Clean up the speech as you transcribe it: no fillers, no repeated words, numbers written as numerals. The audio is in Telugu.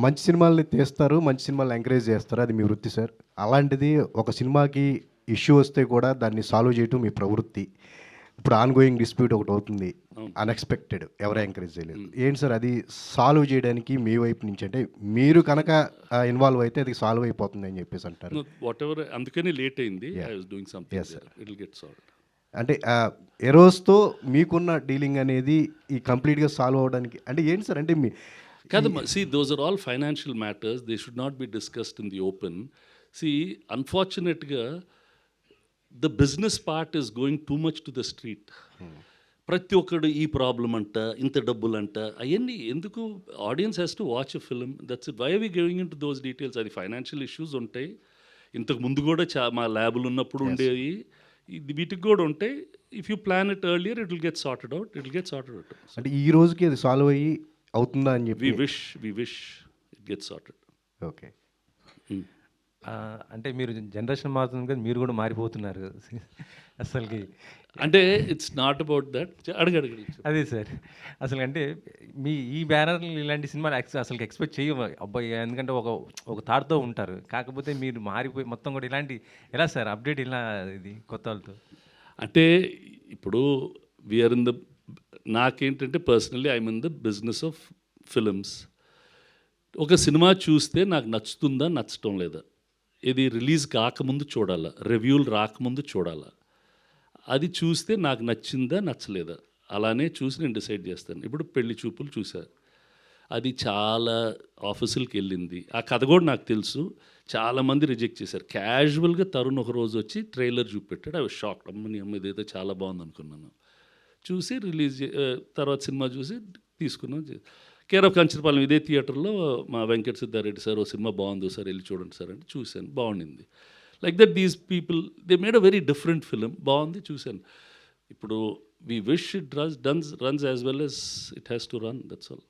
మంచి సినిమాల్ని తీస్తారు, మంచి సినిమాల్ని ఎంకరేజ్ చేస్తారు. అది మీ వృత్తి సార్. అలాంటిది ఒక సినిమాకి ఇష్యూ వస్తే కూడా దాన్ని సాల్వ్ చేయటం మీ ప్రవృత్తి. ఇప్పుడు ఆన్‌గోయింగ్ డిస్ప్యూట్ ఒకటవుతుంది. అవును. అన్‌ఎక్స్‌పెక్టెడ్. ఎవరు ఎంకరేజ్ చేయలేదు. ఏంటి సార్ అది సాల్వ్ చేయడానికి మీ వైపు నుంచి అంటే మీరు కనుక ఇన్వాల్వ్ అయితే అది సాల్వ్ అయిపోతుందని చెప్పేసి అంటారు. వాట్ ఎవర్, అందుకని లేట్ అయింది. Yeah. I was doing something. Yes, sir. It will get solved. అంటే ఎరోస్‌తో మీకున్న డీలింగ్ అనేది ఈ కంప్లీట్‌గా సాల్వ్ అవ్వడానికి అంటే ఏంటి సార్ అంటే మీ కాదమ్మా, see, those are all financial matters. They should not be discussed in the open. See, unfortunately, the business part is going too much to the street. ప్రతి ఒక్కడు ఈ ప్రాబ్లం అంట, ఇంత డబ్బులు అంట, అవన్నీ ఎందుకు? Audience has to watch a film. That's why we going in to those details. అది ఫైనాన్షియల్ ఇష్యూస్ ఉంటాయి. ఇంతకు ముందు కూడా మా ల్యాబులు ఉన్నప్పుడు ఉండేవి. ఇది వీటికి కూడా ఉంటాయి. If you plan it earlier it will get sorted out. అంటే ఈ రోజుకి అది సాల్వ్ అయ్యి అవుతుందా అని చెప్పి we wish it get sorted. Okay. అంటే మీరు జనరేషన్ మారుతుంది కదా, మీరు కూడా మారిపోతున్నారు అసలుకి. అంటే ఇట్స్ నాట్ అబౌట్ దట్. అడగడు. అదే సార్, అసలు అంటే మీ ఈ బ్యానర్లు ఇలాంటి సినిమాలు అసలు ఎక్స్పెక్ట్ చేయము అబ్బాయి, ఎందుకంటే ఒక థాట్తో ఉంటారు. కాకపోతే మీరు మారిపోయి మొత్తం కూడా ఇలాంటి ఎలా సార్ అప్డేట్ ఇలా ఇది కొత్త వాళ్ళతో? అంటే ఇప్పుడు వీఆర్ ఇన్ ద, నాకేంటంటే personally I'm in the business of films. ఒక సినిమా చూస్తే నాకు నచ్చుతుందా నచ్చటం లేదా, ఇది రిలీజ్ కాకముందు చూడాలా, రివ్యూలు రాకముందు చూడాలా, అది చూస్తే నాకు నచ్చిందా నచ్చలేదా, అలానే చూసి నేను డిసైడ్ చేస్తాను. ఇప్పుడు పెళ్లి చూపులు చూసా, అది చాలా ఆఫీసులకి వెళ్ళింది. ఆ కథ కూడా నాకు తెలుసు. చాలామంది రిజెక్ట్ చేశారు. క్యాజువల్గా తరుణ్ ఒక రోజు వచ్చి ట్రైలర్ చూపెట్టాడు. అవి షాక్. అమ్మని అమ్మ ఇదైతే చాలా బాగుంది అనుకున్నాను. చూసి తర్వాత సినిమా చూసి తీసుకున్నాం. కేర్ ఆఫ్ కంచరపాలెం ఇదే థియేటర్లో మా వెంకట సిద్ధారెడ్డి సార్ ఓ సినిమా బాగుంది సార్ వెళ్ళి చూడండి సార్ అంటే చూశాను, బాగుండింది. Like that these people they made a very different film. బాగుంది, చూశాను. ఇప్పుడు we wish it runs as well as it has to run. That's all.